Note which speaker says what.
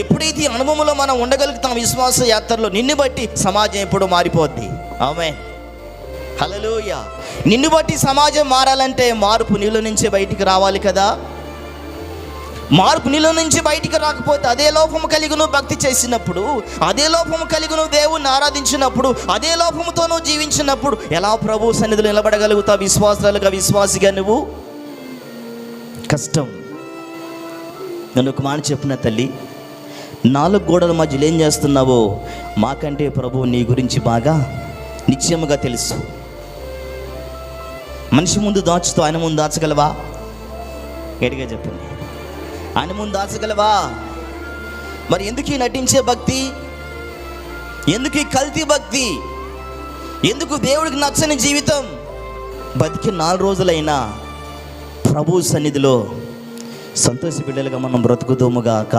Speaker 1: ఎప్పుడైతే ఈ అనుభవంలో మనం ఉండగలుగుతాం విశ్వాస యాత్రలో, నిన్ను బట్టి సమాజం ఎప్పుడు మారిపోద్ది. ఆమేన్, హల్లెలూయా. నిన్ను బట్టి సమాజం మారాలంటే మార్పు నీలో నుంచే బయటికి రావాలి కదా. మార్పు నీలో నుంచి బయటికి రాకపోతే, అదే లోపము కలిగి నువ్వు భక్తి చేసినప్పుడు, అదే లోపము కలిగి నువ్వు దేవుణ్ణి ఆరాధించినప్పుడు, అదే లోపముతో నువ్వు జీవించినప్పుడు ఎలా ప్రభు సన్నిధిలో నిలబడగలుగుతావు విశ్వాసాలుగా, విశ్వాసిగా? నువ్వు కష్టం. నేను ఒక మాట చెప్పిన తల్లి, 4 గోడల మధ్యలో ఏం చేస్తున్నావో మాకంటే ప్రభు నీ గురించి బాగా నిశ్చయముగా తెలుసు. మనిషి ముందు దాచుతూ ఆయన ముందు దాచగలవా? గట్టిగా చెప్పండి, ఆయన ముందు దాచగలవా? మరి ఎందుకు ఈ నటించే భక్తి? ఎందుకు ఈ కల్తీ భక్తి? ఎందుకు దేవుడికి నచ్చని జీవితం? బతికి 4 రోజులైనా ప్రభు సన్నిధిలో సంతోష బిడ్డలుగా మనం బ్రతుకుతాముగాక.